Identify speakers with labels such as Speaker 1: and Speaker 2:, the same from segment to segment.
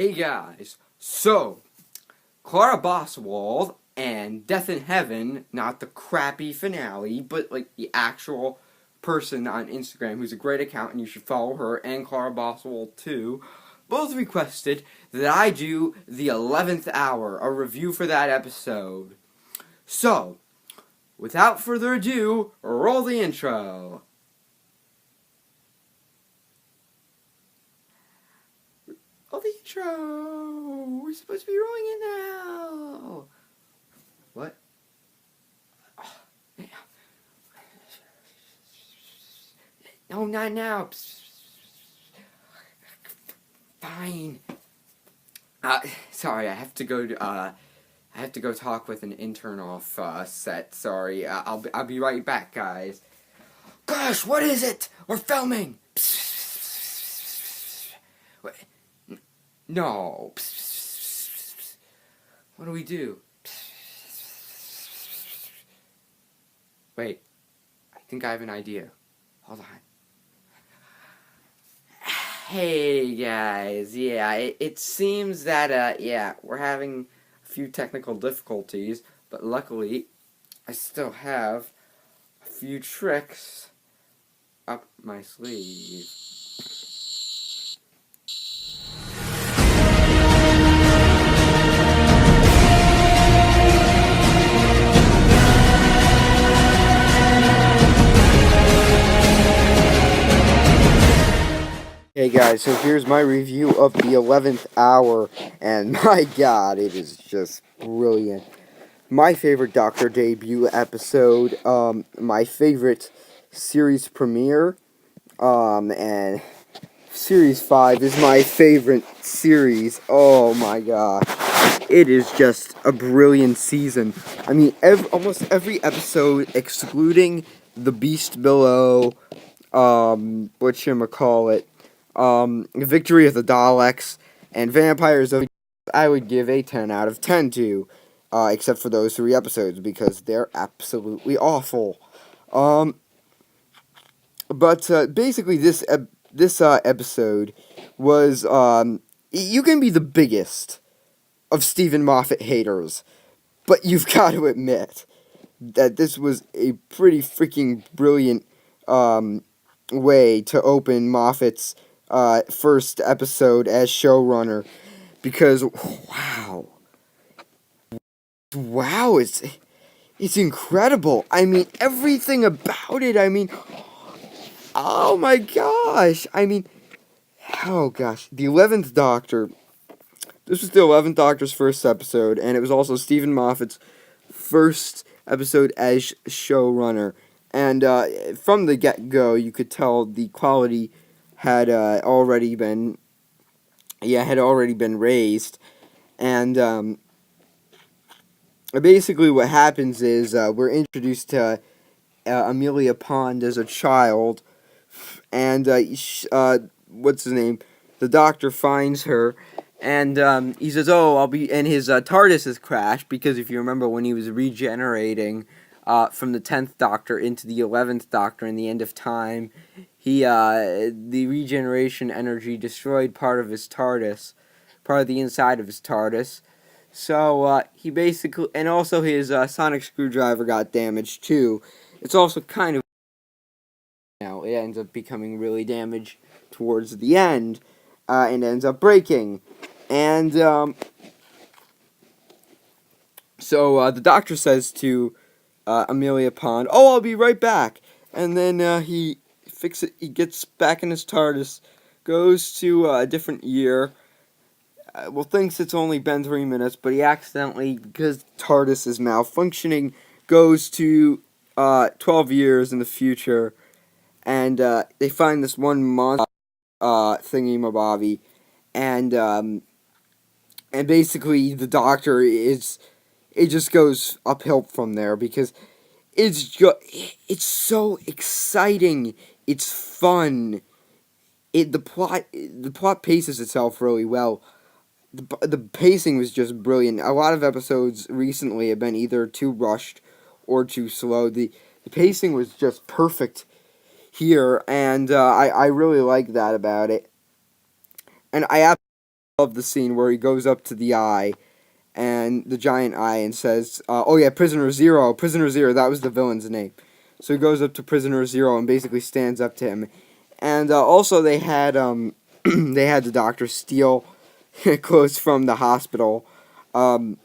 Speaker 1: Hey guys, so Clara Boswald and Death in Heaven, not the crappy finale, but like the actual person on Instagram who's a great account and you should follow her, and Clara Boswald too, both requested that I do the 11th hour, a review for that episode. So, without further ado, roll the intro. Roll the intro! We're supposed to be rolling it now! What? No, not now. Fine. Sorry, I have to go to, I have to go talk with an intern off, set. Sorry, I'll be right back, guys. Gosh, what is it? We're filming! Wait, no. What do we do? Wait, I think I have an idea. Hold on. Hey guys, yeah, it seems that, yeah, we're having a few technical difficulties, but luckily I still have a few tricks up my sleeve. Hey guys, so here's my review of the 11th hour, and my god, it is just brilliant. My favorite Doctor debut episode, my favorite series premiere, and Series 5 is my favorite series. Oh my god. It is just a brilliant season. I mean, almost every episode, excluding The Beast Below, whatchamacallit, Victory of the Daleks, and Vampires of... I would give a 10 out of 10 to, except for those 3 episodes, because they're absolutely awful. But basically, this episode was, you can be the biggest of Stephen Moffat haters, but you've got to admit that this was a pretty freaking brilliant way to open Moffat's first episode as showrunner, because wow, it's incredible. I mean, everything about it. I mean, oh my gosh. I mean, oh gosh, the 11th Doctor. This was the 11th Doctor's first episode, and it was also Stephen Moffat's first episode as showrunner. And from the get-go, you could tell the quality had already been raised. And basically what happens is we're introduced to Amelia Pond as a child, and what's his name? The Doctor finds her, and he says, "Oh, I'll be." And his TARDIS has crashed because if you remember when he was regenerating from the 10th Doctor into the 11th Doctor in the end of time, the regeneration energy destroyed part of his TARDIS, part of the inside of his TARDIS. So he basically, and also his sonic screwdriver got damaged too. It's also kind of, it ends up becoming really damaged towards the end, and ends up breaking. And so the Doctor says to Amelia Pond, "Oh, I'll be right back." And then he gets back in his TARDIS, goes to a different year. Thinks it's only been 3 minutes, but he accidentally, because TARDIS is malfunctioning, goes to 12 years in the future, and they find this one monster thingy-mabobby, and basically the Doctor it just goes uphill from there, because it's so exciting, it's fun, the plot paces itself really well. The pacing was just brilliant. A lot of episodes recently have been either too rushed or too slow. The pacing was just perfect here, and I really like that about it. And I love the scene where he goes up to the eye, and the giant eye, and says, "Oh yeah, Prisoner Zero, Prisoner Zero." That was the villain's name. So he goes up to Prisoner Zero and basically stands up to him. And also they had they had the doctor steal clothes from the hospital. Um,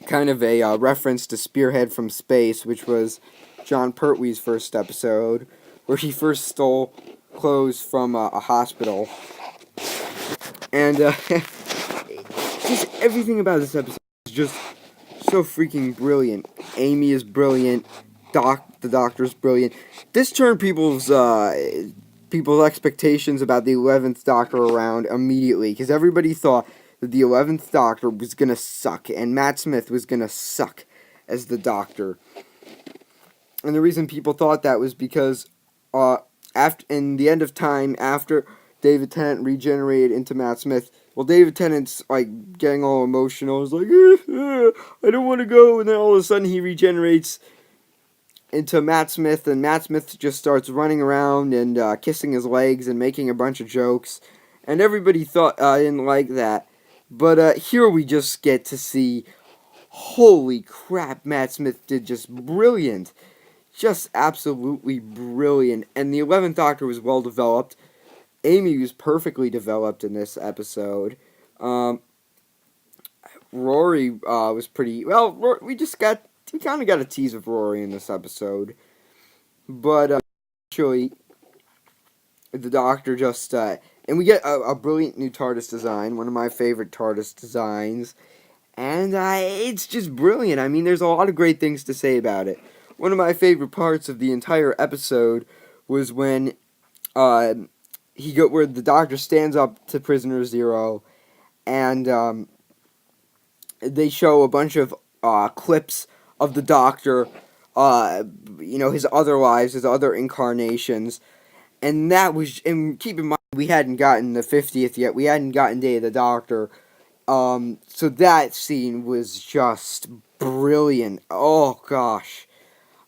Speaker 1: Kind of a reference to Spearhead from Space, which was John Pertwee's first episode, where he first stole clothes from a hospital. And just everything about this episode is just so freaking brilliant. Amy is brilliant. The Doctor's brilliant. This turned people's expectations about the 11th Doctor around immediately, because everybody thought that the 11th Doctor was gonna suck, and Matt Smith was gonna suck as the Doctor. And the reason people thought that was because after in the end of time, after David Tennant regenerated into Matt Smith, well, David Tennant's like getting all emotional. He's like, I don't want to go, and then all of a sudden he regenerates into Matt Smith, and Matt Smith just starts running around and kissing his legs and making a bunch of jokes, and everybody thought didn't like that. But here we just get to see, holy crap, Matt Smith did just brilliant. Just absolutely brilliant. And the 11th Doctor was well developed. Amy was perfectly developed in this episode. Rory was pretty... Well, we kind of got a tease of Rory in this episode. But actually, the Doctor just... and we get a brilliant new TARDIS design. One of my favorite TARDIS designs. And it's just brilliant. I mean, there's a lot of great things to say about it. One of my favorite parts of the entire episode was when where the Doctor stands up to Prisoner Zero, and they show a bunch of clips of the Doctor, his other lives, his other incarnations, and keep in mind, we hadn't gotten the 50th yet, we hadn't gotten Day of the Doctor, so that scene was just brilliant. Oh gosh.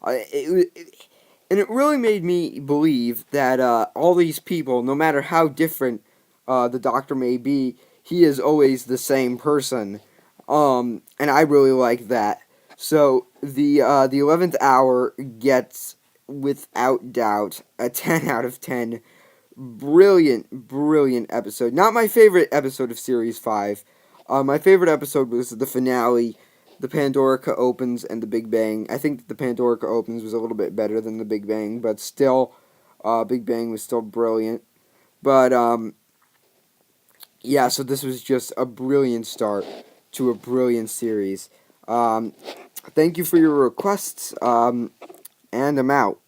Speaker 1: And it really made me believe that all these people, no matter how different the Doctor may be, he is always the same person. And I really like that. So the 11th hour gets, without doubt, a 10 out of 10. Brilliant, brilliant episode. Not my favorite episode of Series 5. My favorite episode was the finale, the Pandorica Opens, and the Big Bang. I think the Pandorica Opens was a little bit better than the Big Bang, but still, Big Bang was still brilliant. But, yeah, so this was just a brilliant start to a brilliant series. Thank you for your requests, and I'm out.